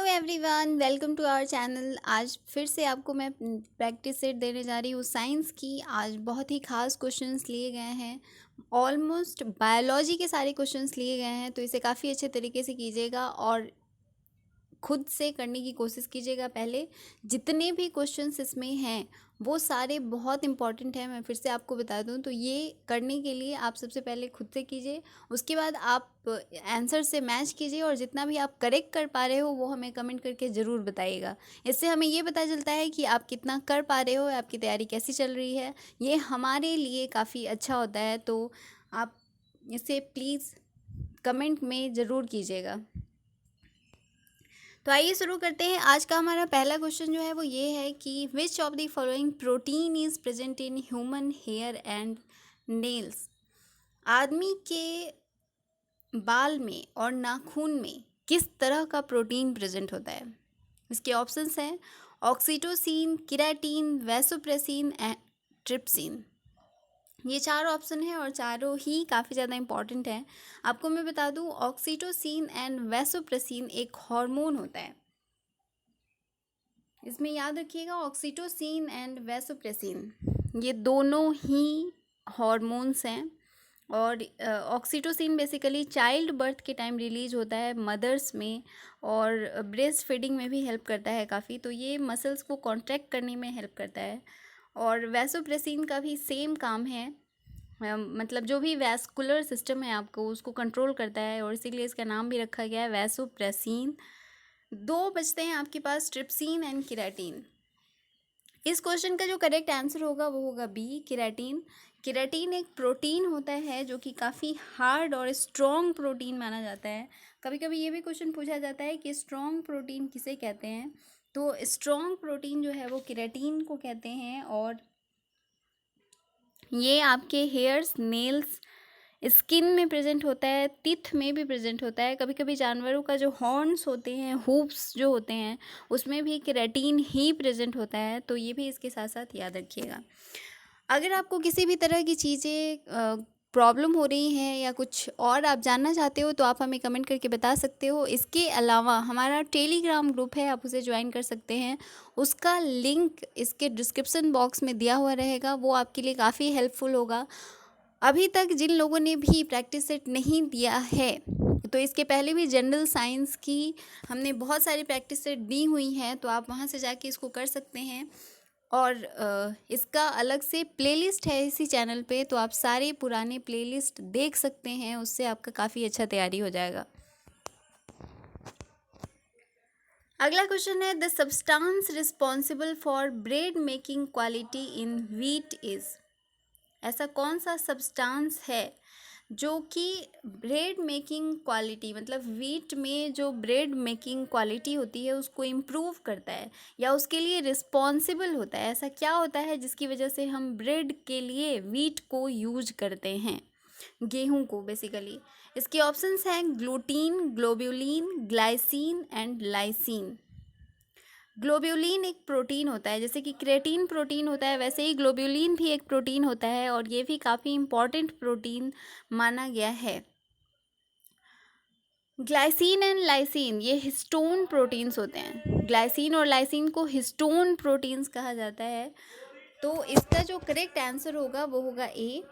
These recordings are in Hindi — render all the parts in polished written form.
Everyone, welcome to our channel. आज फिर से आपको मैं प्रैक्टिस सेट देने जा रही हूँ साइंस की। आज बहुत ही खास क्वेश्चंस लिए गए हैं। ऑलमोस्ट बायोलॉजी के सारे क्वेश्चंस लिए गए हैं, तो इसे काफ़ी अच्छे तरीके से कीजिएगा और खुद से करने की कोशिश कीजिएगा। पहले जितने भी क्वेश्चंस इसमें हैं वो सारे बहुत इंपॉर्टेंट हैं। मैं फिर से आपको बता दूं, तो ये करने के लिए आप सबसे पहले खुद से कीजिए, उसके बाद आप आंसर से मैच कीजिए और जितना भी आप करेक्ट कर पा रहे हो वो हमें कमेंट करके ज़रूर बताइएगा। इससे हमें ये पता चलता है कि आप कितना कर पा रहे हो, आपकी तैयारी कैसी चल रही है। ये हमारे लिए काफ़ी अच्छा होता है, तो आप इसे प्लीज़ कमेंट में ज़रूर कीजिएगा। तो आइए शुरू करते हैं। आज का हमारा पहला क्वेश्चन जो है वो ये है कि which of the following protein is present in human hair and nails. आदमी के बाल में और नाखून में किस तरह का प्रोटीन प्रेजेंट होता है? इसके ऑप्शंस हैं oxytocin, keratin, vasopressin and trypsin. ये चार ऑप्शन हैं और चारों ही काफ़ी ज़्यादा इंपॉर्टेंट हैं। आपको मैं बता दूं, ऑक्सीटोसिन एंड वैसोप्रेसिन एक हार्मोन होता है। इसमें याद रखिएगा, ऑक्सीटोसिन एंड वैसोप्रेसिन ये दोनों ही हॉर्मोन्स हैं। और ऑक्सीटोसिन बेसिकली चाइल्ड बर्थ के टाइम रिलीज होता है मदर्स में, और ब्रेस्ट फीडिंग में भी हेल्प करता है काफ़ी। तो ये मसल्स को कॉन्ट्रैक्ट करने में हेल्प करता है। और वैसोप्रेसिन का भी सेम काम है, मतलब जो भी वैस्कुलर सिस्टम है आपको उसको कंट्रोल करता है, और इसीलिए इसका नाम भी रखा गया है वैसोप्रेसिन। दो बचते हैं आपके पास, ट्रिप्सिन एंड केराटिन। इस क्वेश्चन का जो करेक्ट आंसर होगा वो होगा बी, केराटिन। केराटिन एक प्रोटीन होता है जो कि काफ़ी हार्ड और स्ट्रॉन्ग प्रोटीन माना जाता है। कभी कभी ये भी क्वेश्चन पूछा जाता है कि स्ट्रॉन्ग प्रोटीन किसे कहते हैं, तो स्ट्रॉन्ग प्रोटीन जो है वो केराटिन को कहते हैं। और ये आपके हेयर्स, नेल्स, स्किन में प्रेजेंट होता है, टीथ में भी प्रेजेंट होता है। कभी कभी जानवरों का जो हॉर्न्स होते हैं, हूप्स जो होते हैं, उसमें भी केराटिन ही प्रेजेंट होता है। तो ये भी इसके साथ साथ याद रखिएगा। अगर आपको किसी भी तरह की चीज़ें प्रॉब्लम हो रही हैं या कुछ और आप जानना चाहते हो तो आप हमें कमेंट करके बता सकते हो। इसके अलावा हमारा टेलीग्राम ग्रुप है, आप उसे ज्वाइन कर सकते हैं। उसका लिंक इसके डिस्क्रिप्शन बॉक्स में दिया हुआ रहेगा, वो आपके लिए काफ़ी हेल्पफुल होगा। अभी तक जिन लोगों ने भी प्रैक्टिस सेट नहीं दिया है, तो इसके पहले भी जनरल साइंस की हमने बहुत सारी प्रैक्टिस सेट दी हुई हैं, तो आप वहां से जाके इसको कर सकते हैं। और इसका अलग से प्लेलिस्ट है इसी चैनल पे, तो आप सारे पुराने प्लेलिस्ट देख सकते हैं, उससे आपका काफ़ी अच्छा तैयारी हो जाएगा। अगला क्वेश्चन है, the substance responsible for bread making quality in wheat is. ऐसा कौन सा सब्सटेंस है जो कि ब्रेड मेकिंग क्वालिटी, मतलब व्हीट में जो ब्रेड मेकिंग क्वालिटी होती है उसको इम्प्रूव करता है या उसके लिए रिस्पॉन्सिबल होता है? ऐसा क्या होता है जिसकी वजह से हम ब्रेड के लिए व्हीट को यूज करते हैं, गेहूं को बेसिकली? इसके ऑप्शंस हैं gluten, globulin, glycine and lysine. Globulin एक प्रोटीन होता है, जैसे कि क्रेटीन प्रोटीन होता है वैसे ही ग्लोब्यूलिन भी एक प्रोटीन होता है, और ये भी काफ़ी इंपॉर्टेंट प्रोटीन माना गया है। ग्लाइसिन एंड लाइसिन ये हिस्टोन प्रोटीन्स होते हैं। ग्लाइसिन और लाइसिन को हिस्टोन प्रोटीन्स कहा जाता है। तो इसका जो करेक्ट आंसर होगा वो होगा ए।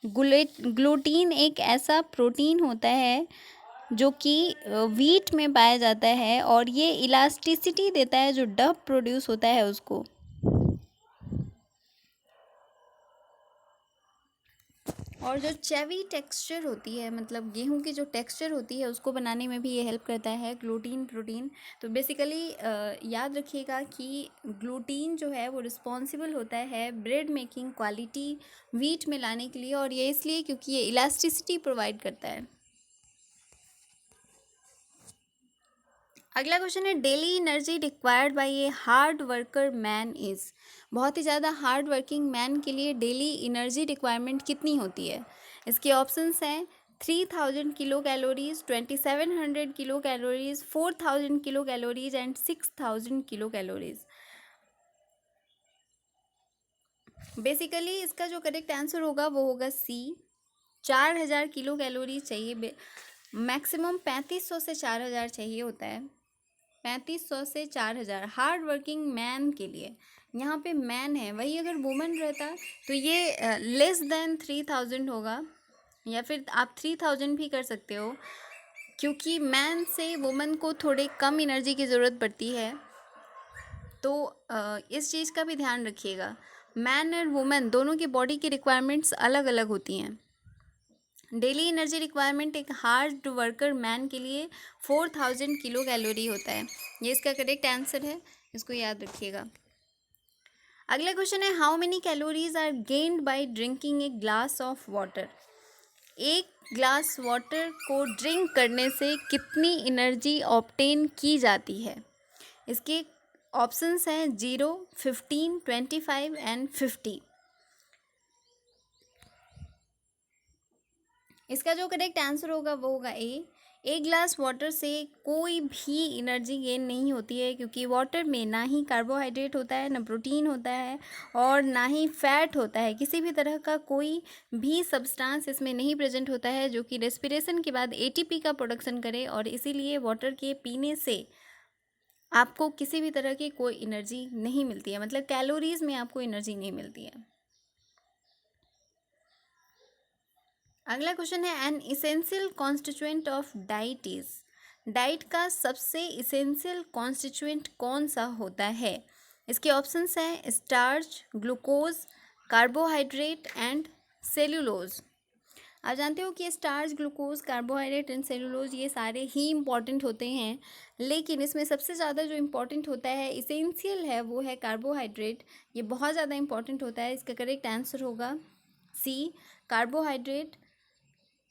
ग्लूटीन एक ऐसा प्रोटीन होता है जो कि व्हीट में पाया जाता है, और ये इलास्टिसिटी देता है जो डब प्रोड्यूस होता है उसको। और जो चेवी टेक्सचर होती है, मतलब गेहूं की जो टेक्सचर होती है उसको बनाने में भी ये हेल्प करता है ग्लूटीन प्रोटीन। तो बेसिकली याद रखिएगा कि ग्लूटीन जो है वो रिस्पॉन्सिबल होता है ब्रेड मेकिंग क्वालिटी व्हीट में लाने के लिए, और ये इसलिए क्योंकि ये इलास्टिसिटी प्रोवाइड करता है। अगला क्वेश्चन है, daily energy required by a hard worker man is. बहुत ही ज़्यादा हार्ड वर्किंग मैन के लिए डेली एनर्जी रिक्वायरमेंट कितनी होती है? इसके ऑप्शंस हैं 3000 kilo calories, 2700 kilo calories, 4000 kilo calories and 6000 kilo calories. Basically इसका जो करेक्ट आंसर होगा वो होगा सी, 4000 किलो कैलोरीज चाहिए मैक्सिमम 3500 से 4000 चाहिए होता है, 3500 से 4000 हार्ड वर्किंग मैन के लिए। यहाँ पे मैन है, वही अगर वुमन रहता तो ये लेस देन 3000 होगा, या फिर आप 3000 भी कर सकते हो, क्योंकि मैन से वुमन को थोड़े कम एनर्जी की ज़रूरत पड़ती है। तो इस चीज़ का भी ध्यान रखिएगा। मैन और वुमेन दोनों की बॉडी की रिक्वायरमेंट्स अलग अलग होती हैं। डेली एनर्जी रिक्वायरमेंट एक हार्ड वर्कर मैन के लिए 4000 किलो कैलोरी होता है। ये इसका करेक्ट आंसर है, इसको याद रखिएगा। अगला क्वेश्चन है, how many calories are gained by drinking a glass of water. एक ग्लास वाटर को ड्रिंक करने से कितनी एनर्जी ऑब्टेन की जाती है? इसके ऑप्शंस हैं 0, 15, 25 एंड 50। इसका जो करेक्ट आंसर होगा वो होगा ए। एक ग्लास वाटर से कोई भी एनर्जी गेन नहीं होती है, क्योंकि वाटर में ना ही कार्बोहाइड्रेट होता है, ना प्रोटीन होता है, और ना ही फैट होता है। किसी भी तरह का कोई भी सब्सटेंस इसमें नहीं प्रेजेंट होता है जो कि रेस्पिरेशन के बाद एटीपी का प्रोडक्शन करे, और इसीलिए वाटर के पीने से आपको किसी भी तरह की कोई एनर्जी नहीं मिलती है, मतलब कैलोरीज में आपको एनर्जी नहीं मिलती है। अगला क्वेश्चन है, N essential constituent of diet is. Diet का सबसे इसेंशियल कॉन्स्टिट्यूएंट कौन सा होता है? इसके ऑप्शंस हैं starch, glucose, carbohydrate and cellulose. आप जानते हो कि starch, glucose, carbohydrate and cellulose ये सारे ही इम्पॉर्टेंट होते हैं, लेकिन इसमें सबसे ज़्यादा जो इम्पॉर्टेंट होता है, इसेंशियल है, वो है कार्बोहाइड्रेट। ये बहुत ज़्यादा इम्पॉर्टेंट होता है। इसका करेक्ट आंसर होगा सी, कार्बोहाइड्रेट।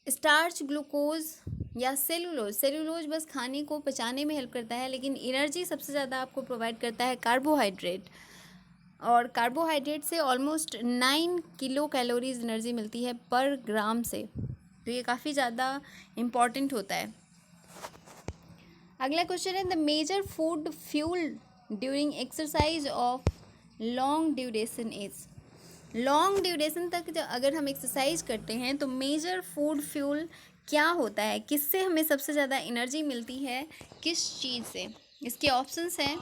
स्टार्च, ग्लूकोज या सेलुलोज, सेलुलोज बस खाने को पचाने में हेल्प करता है, लेकिन एनर्जी सबसे ज़्यादा आपको प्रोवाइड करता है कार्बोहाइड्रेट, और कार्बोहाइड्रेट से ऑलमोस्ट 9 किलो कैलोरीज एनर्जी मिलती है पर ग्राम से। तो ये काफ़ी ज़्यादा इम्पॉर्टेंट होता है। अगला क्वेश्चन है, the major food fuel during exercise of long duration is. Long duration तक अगर हम एक्सरसाइज करते हैं तो मेजर फूड फ्यूल क्या होता है? किससे हमें सबसे ज़्यादा एनर्जी मिलती है, किस चीज़ से? इसके ऑप्शंस हैं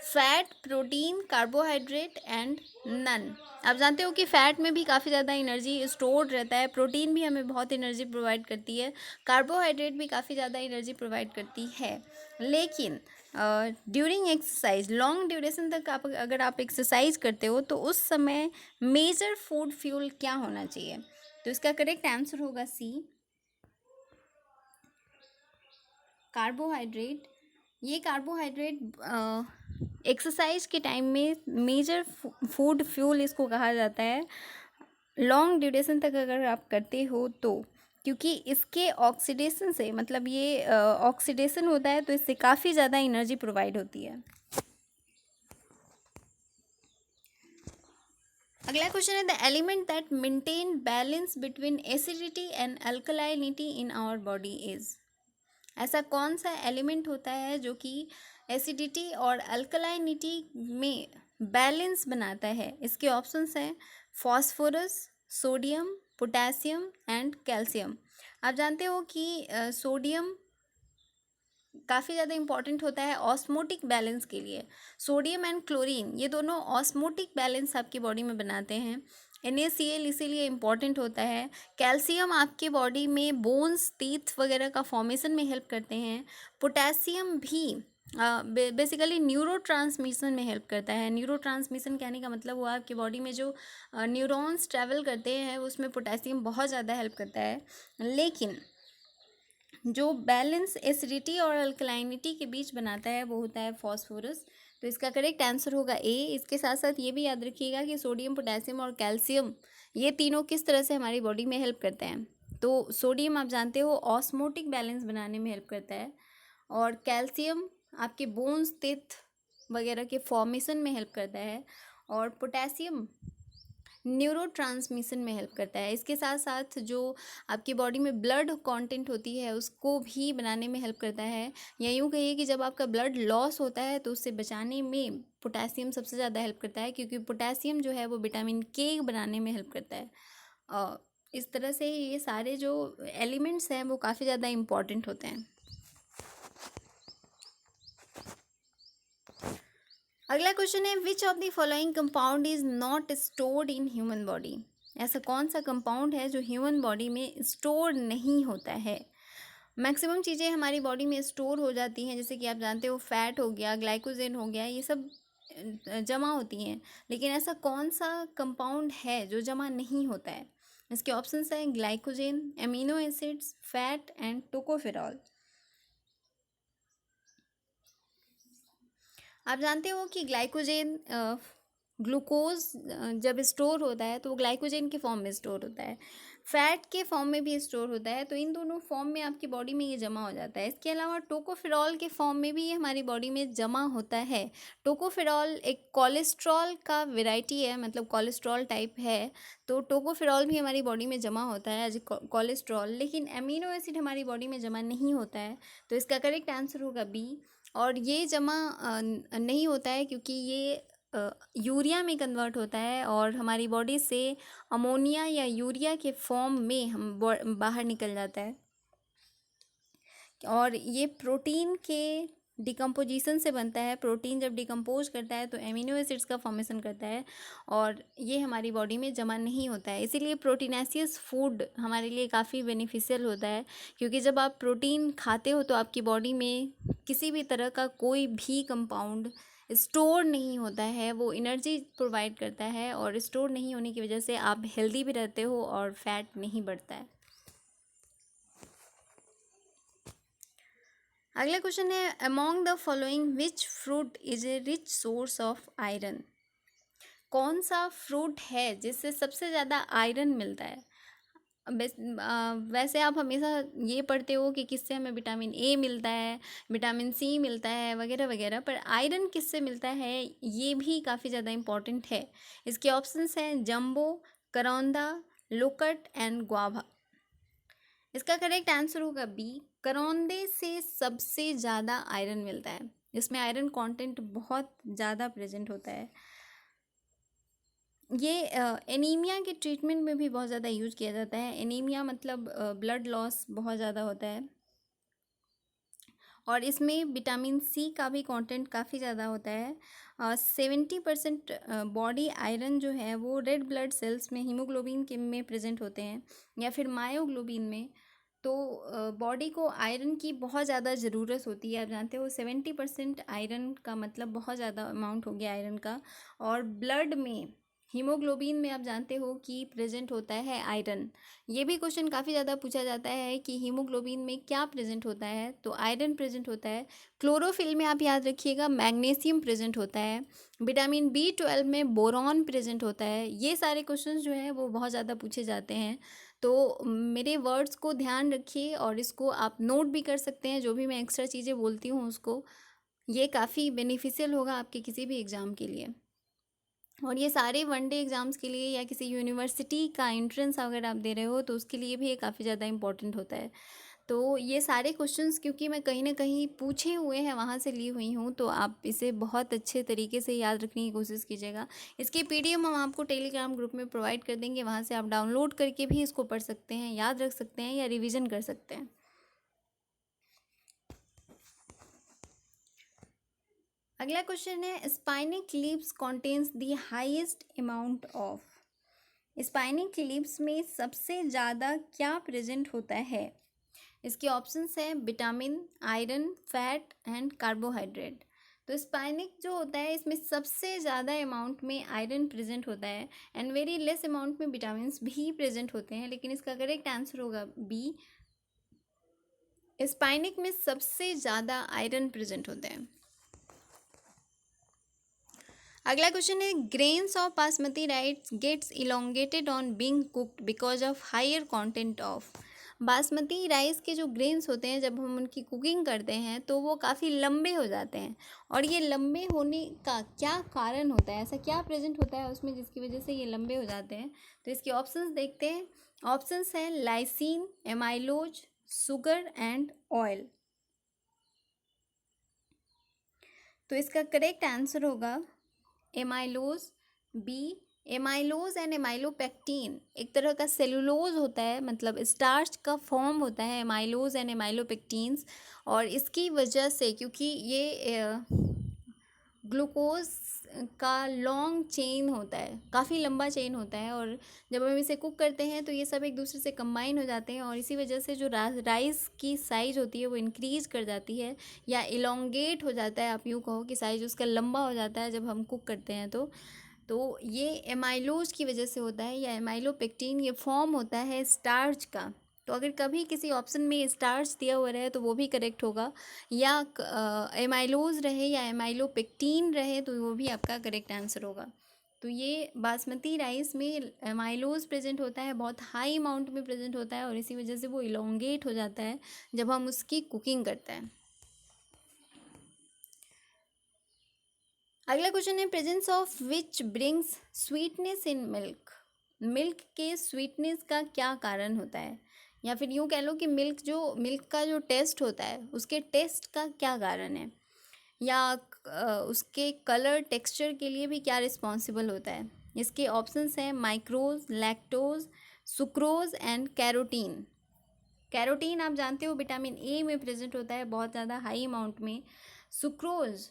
fat, protein, carbohydrate and none. आप जानते हो कि फैट में भी काफ़ी ज़्यादा एनर्जी स्टोर्ड रहता है, प्रोटीन भी हमें बहुत एनर्जी प्रोवाइड करती है, कार्बोहाइड्रेट भी काफ़ी ज़्यादा एनर्जी प्रोवाइड करती है। लेकिन ड्यूरिंग एक्सरसाइज, लॉन्ग ड्यूरेशन तक अगर आप एक्सरसाइज करते हो तो उस समय मेजर फूड फ्यूल क्या होना चाहिए? तो इसका करेक्ट आंसर होगा सी, कार्बोहाइड्रेट। ये कार्बोहाइड्रेट एक्सरसाइज के टाइम में मेजर फूड फ्यूल इसको कहा जाता है, लॉन्ग ड्यूरेशन तक अगर आप करते हो तो, क्योंकि इसके ऑक्सीडेशन से, मतलब ये ऑक्सीडेशन होता है तो इससे काफ़ी ज़्यादा एनर्जी प्रोवाइड होती है। अगला क्वेश्चन है, the element that maintain balance between acidity and alkalinity in our body is. ऐसा कौन सा एलिमेंट होता है जो कि एसिडिटी और अल्कलाइनिटी में बैलेंस बनाता है? इसके ऑप्शंस हैं phosphorus, sodium, potassium and calcium. आप जानते हो कि सोडियम काफ़ी ज़्यादा इंपॉर्टेंट होता है ऑस्मोटिक बैलेंस के लिए। सोडियम एंड क्लोरीन ये दोनों ऑस्मोटिक बैलेंस आपकी बॉडी में बनाते हैं। NaCl इसीलिए इम्पॉर्टेंट होता है। कैल्शियम आपके बॉडी में बोन्स, टीथ वगैरह का फॉर्मेशन में हेल्प करते हैं। पोटेशियम भी बेसिकली न्यूरो ट्रांसमिशन में हेल्प करता है। न्यूरो ट्रांसमिशन कहने का मतलब हुआ आपकी बॉडी में जो न्यूरॉन्स ट्रैवल करते हैं उसमें पोटेशियम बहुत ज़्यादा हेल्प करता है। लेकिन जो बैलेंस एसिडिटी और अल्कलाइनिटी के बीच बनाता है वो होता है फॉस्फोरस। तो इसका करेक्ट आंसर होगा ए। इसके साथ साथ ये भी याद रखिएगा कि सोडियम, पोटेशियम और कैल्शियम ये तीनों किस तरह से हमारी बॉडी में हेल्प करते हैं। तो सोडियम आप जानते हो ऑस्मोटिक बैलेंस बनाने में हेल्प करता है, और कैल्शियम आपके बोन्स, टिथ वगैरह के फॉर्मेशन में हेल्प करता है, और पोटेशियम न्यूरो ट्रांसमिशन में हेल्प करता है। इसके साथ साथ जो आपकी बॉडी में ब्लड कंटेंट होती है उसको भी बनाने में हेल्प करता है, या यूँ कहिए कि जब आपका ब्लड लॉस होता है तो उससे बचाने में पोटेशियम सबसे ज़्यादा हेल्प करता है, क्योंकि पोटेशियम जो है वो विटामिन के बनाने में हेल्प करता है। इस तरह से ये सारे जो एलिमेंट्स हैं वो काफ़ी ज़्यादा इम्पॉर्टेंट होते हैं। अगला क्वेश्चन है, विच of the following compound is not stored in human body. ऐसा कौन सा कंपाउंड है जो ह्यूमन बॉडी में स्टोर नहीं होता है। मैक्सिमम चीज़ें हमारी बॉडी में स्टोर हो जाती हैं, जैसे कि आप जानते हो फैट हो गया, ग्लाइकोजन हो गया, ये सब जमा होती हैं, लेकिन ऐसा कौन सा कंपाउंड है जो जमा नहीं होता है। इसके ऑप्शंस हैं glycogen, amino acids, fat and tocopherol. आप जानते हो कि ग्लाइकोजन ग्लूकोज जब स्टोर होता है तो वो ग्लाइकोजन के फॉर्म में स्टोर होता है, फैट के फॉर्म में भी स्टोर होता है, तो इन दोनों फॉर्म में आपकी बॉडी में ये जमा हो जाता है। इसके अलावा टोकोफेरॉल के फॉर्म में भी ये हमारी बॉडी में जमा होता है। टोकोफेरॉल एक कोलेस्ट्रॉल का वेराइटी है, मतलब कोलेस्ट्रॉल टाइप है, तो टोकोफेरॉल भी हमारी बॉडी में जमा होता है एज कोलेस्ट्रॉल, लेकिन एमिनो एसिड हमारी बॉडी में जमा नहीं होता है। तो इसका करेक्ट आंसर होगा बी। और ये जमा नहीं होता है क्योंकि ये यूरिया में कन्वर्ट होता है और हमारी बॉडी से अमोनिया या यूरिया के फॉर्म में हम बाहर निकल जाता है। और ये प्रोटीन के डिकम्पोजिशन से बनता है। प्रोटीन जब डिकम्पोज करता है तो एमिनो एसिड्स का फॉर्मेशन करता है और ये हमारी बॉडी में जमा नहीं होता है। इसीलिए प्रोटीनेशियस फूड हमारे लिए काफ़ी बेनिफिशियल होता है, क्योंकि जब आप प्रोटीन खाते हो तो आपकी बॉडी में किसी भी तरह का कोई भी कंपाउंड स्टोर नहीं होता है, वो एनर्जी प्रोवाइड करता है और स्टोर नहीं होने की वजह से आप हेल्दी भी रहते हो और फैट नहीं बढ़ता है। अगला क्वेश्चन है, among the following which fruit is a rich source of iron. कौन सा फ्रूट है जिससे सबसे ज़्यादा आयरन मिलता है। वैसे आप हमेशा ये पढ़ते हो कि किससे हमें विटामिन ए मिलता है, विटामिन सी मिलता है, वगैरह वगैरह, पर आयरन किससे मिलता है ये भी काफ़ी ज़्यादा इम्पॉर्टेंट है। इसके ऑप्शंस हैं जम्बो, करौंदा, लोकट एंड ग्वाभा। इसका करेक्ट आंसर होगा बी, करौंदे से सबसे ज़्यादा आयरन मिलता है। इसमें आयरन कंटेंट बहुत ज़्यादा प्रेजेंट होता है। ये एनीमिया के ट्रीटमेंट में भी बहुत ज़्यादा यूज किया जाता है। एनीमिया मतलब ब्लड लॉस बहुत ज़्यादा होता है और इसमें विटामिन सी का भी कंटेंट काफ़ी ज़्यादा होता है। 70% बॉडी आयरन जो है वो रेड ब्लड सेल्स में हीमोग्लोबिन के में प्रेजेंट होते हैं या फिर मायोग्लोबिन में। तो बॉडी को आयरन की बहुत ज़्यादा ज़रूरत होती है। आप जानते हो 70% आयरन का मतलब बहुत ज़्यादा अमाउंट हो गया आयरन का। और ब्लड में हीमोग्लोबिन में आप जानते हो कि प्रेजेंट होता है आयरन। ये भी क्वेश्चन काफ़ी ज़्यादा पूछा जाता है कि हीमोग्लोबिन में क्या प्रेजेंट होता है, तो आयरन प्रेजेंट होता है। क्लोरोफिल में आप याद रखिएगा मैग्नीशियम प्रेजेंट होता है। विटामिन B12 में बोरॉन प्रेजेंट होता है। ये सारे क्वेश्चंस जो हैं वो बहुत ज़्यादा पूछे जाते हैं, तो मेरे वर्ड्स को ध्यान रखिए और इसको आप नोट भी कर सकते हैं। जो भी मैं एक्स्ट्रा चीज़ें बोलती हूँ उसको, ये काफ़ी बेनिफिशियल होगा आपके किसी भी एग्ज़ाम के लिए। और ये सारे वनडे एग्ज़ाम्स के लिए या किसी यूनिवर्सिटी का एंट्रेंस अगर आप दे रहे हो तो उसके लिए भी ये काफ़ी ज़्यादा इंपॉर्टेंट होता है। तो ये सारे क्वेश्चंस क्योंकि मैं कहीं ना कहीं पूछे हुए हैं वहाँ से ली हुई हूँ, तो आप इसे बहुत अच्छे तरीके से याद रखने की कोशिश कीजिएगा। इसकी PDF हम आपको टेलीग्राम ग्रुप में प्रोवाइड कर देंगे, वहाँ से आप डाउनलोड करके भी इसको पढ़ सकते हैं, याद रख सकते हैं या रिविज़न कर सकते हैं। अगला क्वेश्चन है, spinach leaves contains the highest amount of. Spinach leaves में सबसे ज़्यादा क्या प्रेजेंट होता है। इसके ऑप्शंस हैं vitamin, iron, fat and carbohydrate. तो स्पाइनिक जो होता है इसमें सबसे ज़्यादा अमाउंट में आयरन प्रेजेंट होता है एंड वेरी लेस अमाउंट में विटामिन भी प्रेजेंट होते हैं, लेकिन इसका करेक्ट आंसर होगा बी, स्पाइनिक में सबसे ज़्यादा आयरन प्रेजेंट होते हैं। अगला क्वेश्चन है, grains of basmati rice gets elongated on being cooked because of higher content of. Basmati rice के जो ग्रेन्स होते हैं जब हम उनकी कुकिंग करते हैं तो वो काफ़ी लंबे हो जाते हैं, और ये लंबे होने का क्या कारण होता है, ऐसा क्या प्रेजेंट होता है उसमें जिसकी वजह से ये लंबे हो जाते हैं। तो इसके ऑप्शंस देखते हैं। ऑप्शंस हैं lysine, amylose, sugar and oil. तो इसका करेक्ट आंसर होगा amylose, B, amylose and amylopectin एक तरह का सेलुलोज होता है, मतलब स्टार्च का फॉर्म होता है एमाइलोज एंड एमाइलोपेक्टिन्स। और इसकी वजह से, क्योंकि ये ग्लूकोज का लॉन्ग चेन होता है, काफ़ी लंबा चेन होता है, और जब हम इसे कुक करते हैं तो ये सब एक दूसरे से कंबाइन हो जाते हैं, और इसी वजह से जो राइस की साइज़ होती है वो इंक्रीज़ कर जाती है, या इलोंगेट हो जाता है, आप यूँ कहो कि साइज़ उसका लंबा हो जाता है जब हम कुक करते हैं। तो ये एमाइलोज की वजह से होता है, या एमाइलोपेक्टिन, ये फॉर्म होता है स्टार्च का। तो अगर कभी किसी ऑप्शन में स्टार्च दिया हुआ रहे तो वो भी करेक्ट होगा, या एमाइलोज रहे या एमाइलोपेक्टिन रहे तो वो भी आपका करेक्ट आंसर होगा। तो ये बासमती राइस में एमाइलोज प्रेजेंट होता है, बहुत हाई अमाउंट में प्रेजेंट होता है, और इसी वजह से वो इलोंगेट हो जाता है जब हम उसकी कुकिंग करते हैं। अगला क्वेश्चन है, presence of which brings sweetness in milk. Milk के स्वीटनेस का क्या कारण होता है, या फिर यूँ कह लो कि मिल्क का जो टेस्ट होता है उसके टेस्ट का क्या कारण है, या उसके कलर टेक्सचर के लिए भी क्या रिस्पॉन्सिबल होता है। इसके ऑप्शंस हैं माइक्रोज, lactose, sucrose and carotene. Carotene आप जानते हो विटामिन ए में प्रेजेंट होता है बहुत ज़्यादा हाई अमाउंट में। सुक्रोज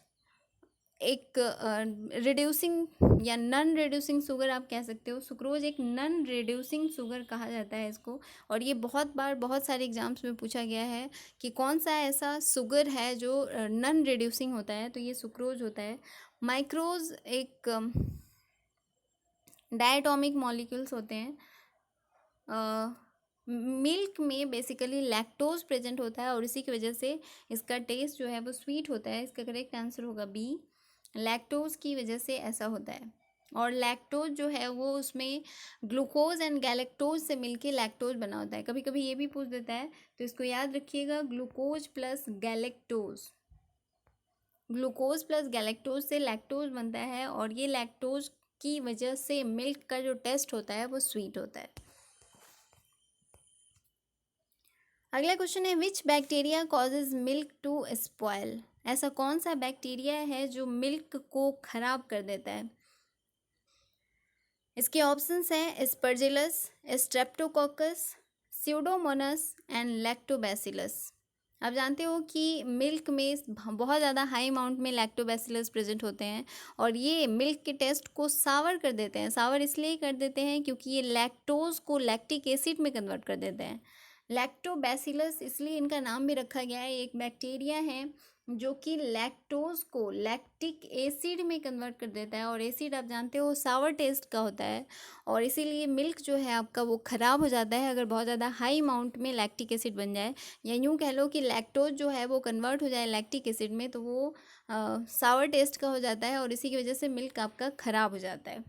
एक रिड्यूसिंग या नॉन रिड्यूसिंग शुगर आप कह सकते हो, सुक्रोज एक नॉन रिड्यूसिंग शुगर कहा जाता है इसको, और ये बहुत बार बहुत सारे एग्जाम्स में पूछा गया है कि कौन सा ऐसा शुगर है जो नॉन रिड्यूसिंग होता है, तो ये सुक्रोज होता है। माइक्रोज एक डायटोमिक मॉलिक्यूल्स होते हैं। मिल्क में बेसिकली लैक्टोज प्रेजेंट होता है, और इसी की वजह से इसका टेस्ट जो है वो स्वीट होता है। इसका करेक्ट आंसर होगा बी, लैक्टोज की वजह से ऐसा होता है। और लैक्टोज जो है वो उसमें ग्लूकोज एंड गैलेक्टोज से मिलके लैक्टोज बना होता है। कभी कभी ये भी पूछ देता है, तो इसको याद रखिएगा, glucose plus galactose, glucose plus galactose से लैक्टोज बनता है, और ये लैक्टोज की वजह से मिल्क का जो टेस्ट होता है वो स्वीट होता है। अगला क्वेश्चन है, which bacteria causes milk to spoil. ऐसा कौन सा बैक्टीरिया है जो मिल्क को खराब कर देता है। इसके ऑप्शंस हैं Aspergillus, Streptococcus, Pseudomonas and lactobacillus. आप जानते हो कि मिल्क में बहुत ज़्यादा हाई अमाउंट में लैक्टोबैसिलस प्रेजेंट होते हैं, और ये मिल्क के टेस्ट को सावर कर देते हैं। सावर इसलिए कर देते हैं क्योंकि ये लैक्टोज को लैक्टिक एसिड में कन्वर्ट कर देते हैं। लैक्टोबैसिलस इसलिए इनका नाम भी रखा गया है, एक बैक्टीरिया है जो कि लैक्टोज को लैक्टिक एसिड में कन्वर्ट कर देता है, और एसिड आप जानते हो सावर टेस्ट का होता है, और इसीलिए मिल्क जो है आपका वो ख़राब हो जाता है अगर बहुत ज़्यादा हाई अमाउंट में लैक्टिक एसिड बन जाए, या यूँ कह लो कि लैक्टोज जो है वो कन्वर्ट हो जाए लैक्टिक एसिड में, तो वो सावर टेस्ट का हो जाता है, और इसी की वजह से मिल्क आपका ख़राब हो जाता है।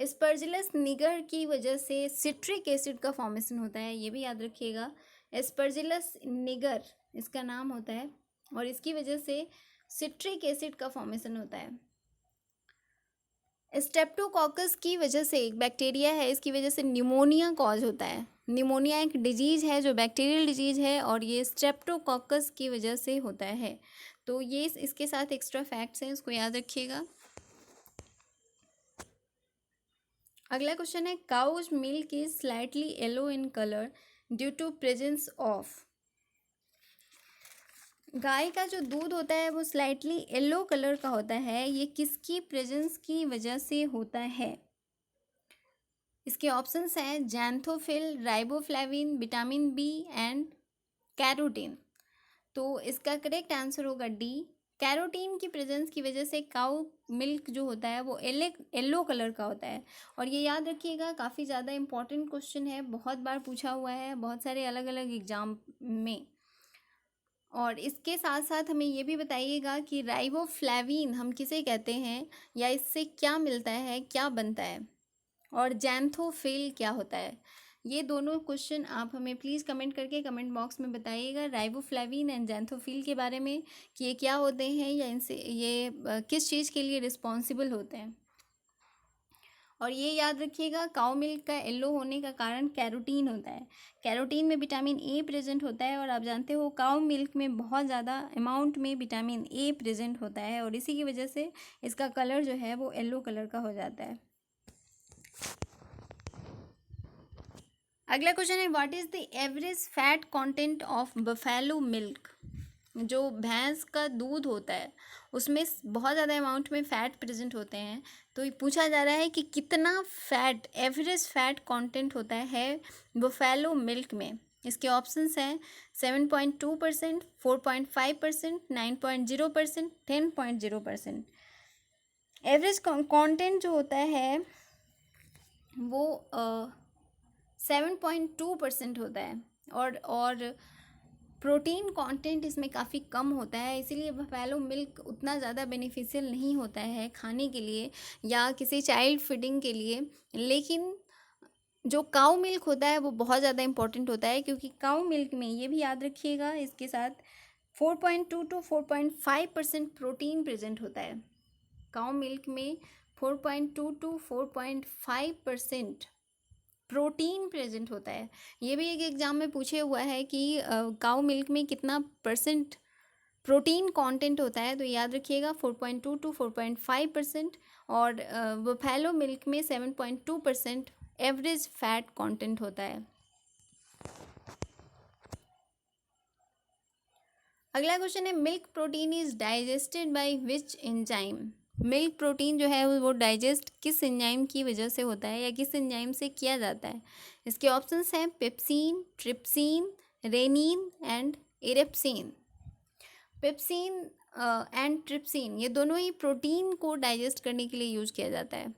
एस्परजिलस निगर की वजह से सिट्रिक एसिड का फॉर्मेशन होता है, ये भी याद रखिएगा। एस्परजिलस निगर इसका नाम होता है, और इसकी वजह से सिट्रिक एसिड का फॉर्मेशन होता है। स्ट्रेप्टोकोकस की वजह से एक बैक्टीरिया है, इसकी वजह से न्यूमोनिया कॉज होता है। न्यूमोनिया एक डिजीज़ है जो बैक्टीरियल डिजीज़ है, और ये स्ट्रेप्टोकोकस की वजह से होता है। तो ये इसके साथ एक्स्ट्रा फैक्ट्स हैं, इसको याद रखिएगा। अगला क्वेश्चन है, cow's milk is slightly yellow in colour due to presence of. गाय का जो दूध होता है वो स्लाइटली येलो कलर का होता है, ये किसकी प्रेजेंस की वजह से होता है। इसके ऑप्शंस हैं xanthophyll, riboflavin, vitamin B and carotene. तो इसका करेक्ट आंसर होगा डी, कैरोटीन की प्रेजेंस की वजह से काउ मिल्क जो होता है वो येलो कलर का होता है। और ये याद रखिएगा, काफ़ी ज़्यादा इंपॉर्टेंट क्वेश्चन है, बहुत बार पूछा हुआ है बहुत सारे अलग अलग एग्जाम में। और इसके साथ साथ हमें ये भी बताइएगा कि राइबोफ्लेविन हम किसे कहते हैं, या इससे क्या मिलता है, क्या बनता है, और जैंथोफिल क्या होता है। ये दोनों क्वेश्चन आप हमें प्लीज़ कमेंट करके कमेंट बॉक्स में बताइएगा, राइबोफ्लेविन एंड जैंथोफिल के बारे में, कि ये क्या होते हैं, या इनसे ये किस चीज़ के लिए रिस्पॉन्सिबल होते हैं। और ये याद रखिएगा, काउ मिल्क का येलो होने का कारण कैरोटीन होता है। कैरोटीन में विटामिन ए प्रेजेंट होता है, और आप जानते हो काउ मिल्क में बहुत ज़्यादा अमाउंट में विटामिन ए प्रेजेंट होता है, और इसी की वजह से इसका कलर जो है वो येलो कलर का हो जाता है। अगला क्वेश्चन है, what is the average fat content of buffalo milk. जो भैंस का दूध होता है उसमें बहुत ज़्यादा अमाउंट में फ़ैट प्रेजेंट होते हैं, तो ये पूछा जा रहा है कि कितना फ़ैट, एवरेज फैट कंटेंट होता है बफेलो मिल्क में। इसके ऑप्शंस हैं 7.2%, 4.5%, 9.0%, 10.0%। एवरेज कंटेंट जो होता है वो 7.2% होता है, और प्रोटीन कंटेंट इसमें काफ़ी कम होता है, इसीलिए बफेलो मिल्क उतना ज़्यादा बेनिफिशियल नहीं होता है खाने के लिए या किसी चाइल्ड फीडिंग के लिए। लेकिन जो काऊ मिल्क होता है वो बहुत ज़्यादा इंपॉर्टेंट होता है, क्योंकि काऊ मिल्क में, ये भी याद रखिएगा, इसके साथ 4.2 to 4.5% प्रोटीन प्रेजेंट होता है। काऊ मिल्क में 4.2 to 4.5% प्रोटीन प्रेजेंट होता है। ये भी एक एग्जाम में पूछे हुआ है कि काऊ मिल्क में कितना परसेंट प्रोटीन कंटेंट होता है, तो याद रखिएगा 4.2 to 4.5%, और बफेलो मिल्क में 7.2% एवरेज फैट कंटेंट होता है। अगला क्वेश्चन है, milk protein is digested by which enzyme. Milk protein जो है वो डाइजेस्ट किस एंजाइम की वजह से होता है या किस एंजाइम से किया जाता है। इसके ऑप्शंस हैं pepsin, trypsin, rennin and erepsin. Pepsin and trypsin ये दोनों ही प्रोटीन को डाइजेस्ट करने के लिए यूज किया जाता है,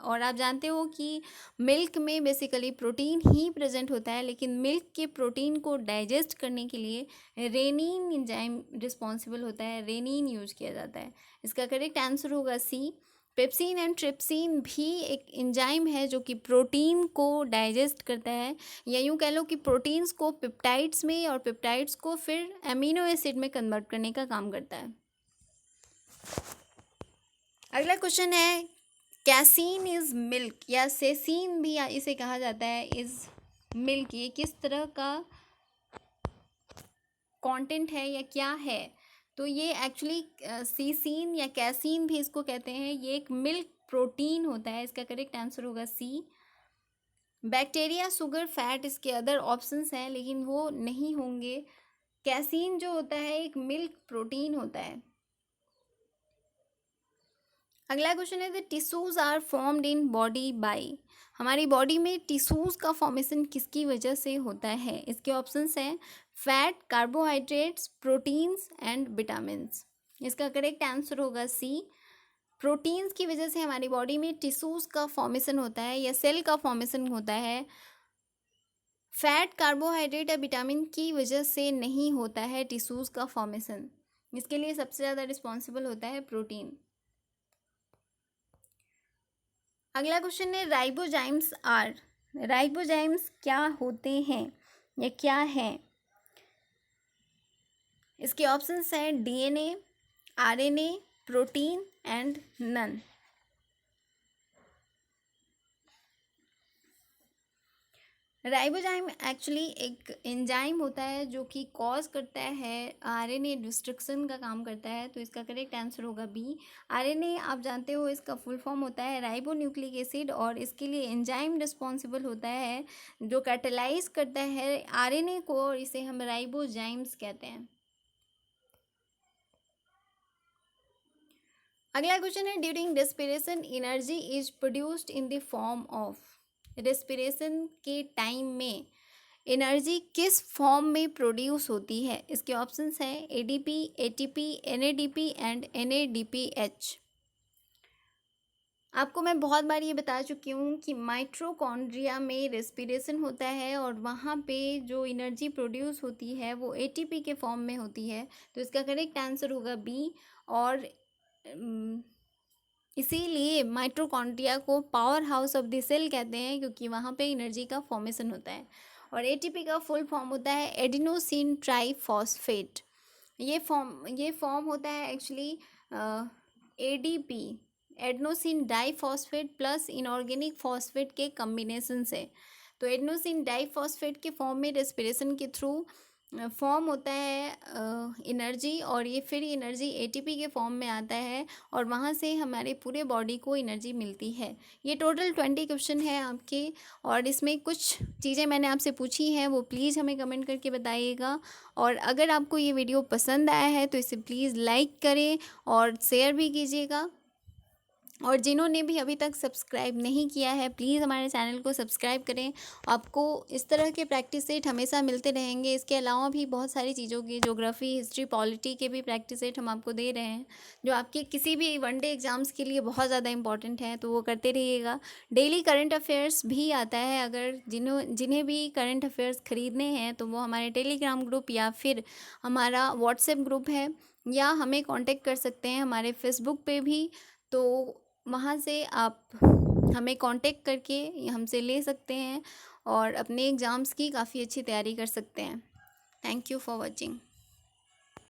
और आप जानते हो कि मिल्क में बेसिकली प्रोटीन ही प्रेजेंट होता है, लेकिन मिल्क के प्रोटीन को डाइजेस्ट करने के लिए रेनिन एंजाइम रिस्पॉन्सिबल होता है, रेनिन यूज किया जाता है। इसका करेक्ट आंसर होगा सी। पेप्सिन एंड ट्रिप्सिन भी एक एंजाइम है जो कि प्रोटीन को डाइजेस्ट करता है, या यूँ कह लो कि प्रोटीन्स को पेप्टाइड्स में और पेप्टाइड्स को फिर अमीनो एसिड में कन्वर्ट करने का काम करता है। अगला क्वेश्चन है, कैसीन इज मिल्क, या सेसीन भी इसे कहा जाता है, इज मिल्क, ये किस तरह का कंटेंट है या क्या है। तो ये एक्चुअली सीसीन या कैसीन भी इसको कहते हैं, ये एक मिल्क प्रोटीन होता है। इसका करेक्ट आंसर होगा सी। बैक्टीरिया, शुगर, फैट इसके अदर ऑप्शंस हैं, लेकिन वो नहीं होंगे। कैसीन जो होता है एक मिल्क प्रोटीन होता है। अगला क्वेश्चन है, the tissues are formed in body by. हमारी बॉडी में टिश्यूज का फॉर्मेशन किसकी वजह से होता है। इसके ऑप्शंस हैं fat, carbohydrates, proteins and vitamins. इसका करेक्ट आंसर होगा सी। प्रोटीन्स की वजह से हमारी बॉडी में टिश्यूज का फॉर्मेशन होता है या सेल का फॉर्मेशन होता है। फैट, कार्बोहाइड्रेट या विटामिन की वजह से नहीं होता है टिश्यूज का फॉर्मेशन। इसके लिए सबसे ज़्यादा रिस्पॉन्सिबल होता है प्रोटीन। अगला क्वेश्चन है, राइबोजाइम्स आर। राइबोजाइम्स क्या होते हैं या क्या है। इसके ऑप्शंस हैं DNA, RNA, protein and none. Ribozyme actually एक एंजाइम होता है जो कि कॉज करता है आरएनए डिस्ट्रक्शन का काम करता है, तो इसका करेक्ट आंसर होगा बी। आरएनए आप जानते हो इसका फुल फॉर्म होता है राइबो न्यूक्लिक एसिड, और इसके लिए एंजाइम रिस्पॉन्सिबल होता है जो कैटेलाइज करता है आरएनए को, और इसे हम राइबोजाइम्स कहते हैं। अगला क्वेश्चन है, during respiration energy is produced in the form of. Respiration के टाइम में एनर्जी किस फॉर्म में प्रोड्यूस होती है। इसके ऑप्शंस हैं ADP, ATP, NADP and NADPH. आपको मैं बहुत बार ये बता चुकी हूँ कि माइटोकॉन्ड्रिया में रेस्पिरेशन होता है, और वहाँ पे जो एनर्जी प्रोड्यूस होती है वो एटीपी के फॉर्म में होती है, तो इसका करेक्ट आंसर होगा बी। और इसीलिए माइटोकॉन्ड्रिया को power house of the cell कहते हैं, क्योंकि वहाँ पे एनर्जी का फॉर्मेशन होता है। और एटीपी का फुल फॉर्म होता है एडिनोसिन ट्राइफॉस्फेट। ये फॉर्म होता है actually ADP. Adenosine diphosphate plus inorganic phosphate के कम्बिनेशन से। तो एडेनोसिन डाइफॉस्फेट के फॉर्म में रेस्पिरेशन के थ्रू फॉर्म होता है एनर्जी, और ये फिर एनर्जी एटीपी के फॉर्म में आता है और वहाँ से हमारे पूरे बॉडी को एनर्जी मिलती है। ये टोटल 20 क्वेश्चन है आपके, और इसमें कुछ चीज़ें मैंने आपसे पूछी हैं, वो प्लीज़ हमें कमेंट करके बताइएगा। और अगर आपको ये वीडियो पसंद आया है तो इसे प्लीज़ लाइक करें और शेयर भी कीजिएगा। और जिन्होंने भी अभी तक सब्सक्राइब नहीं किया है प्लीज़ हमारे चैनल को सब्सक्राइब करें। आपको इस तरह के प्रैक्टिस सेट हमेशा मिलते रहेंगे। इसके अलावा भी बहुत सारी चीज़ों की, ज्योग्राफी, हिस्ट्री, पॉलिटी के भी प्रैक्टिस सेट हम आपको दे रहे हैं, जो आपके किसी भी वनडे एग्जाम्स के लिए बहुत ज़्यादा इंपॉर्टेंट है, तो वो करते रहिएगा। डेली करंट अफेयर्स भी आता है, अगर जिन्हें भी करंट अफेयर्स ख़रीदने हैं तो वो हमारे टेलीग्राम ग्रुप या फिर हमारा व्हाट्सएप ग्रुप है, या हमें कांटेक्ट कर सकते हैं हमारे फेसबुक पे भी। तो वहाँ से आप हमें कांटेक्ट करके हमसे ले सकते हैं और अपने एग्ज़ाम्स की काफ़ी अच्छी तैयारी कर सकते हैं। Thank you for watching.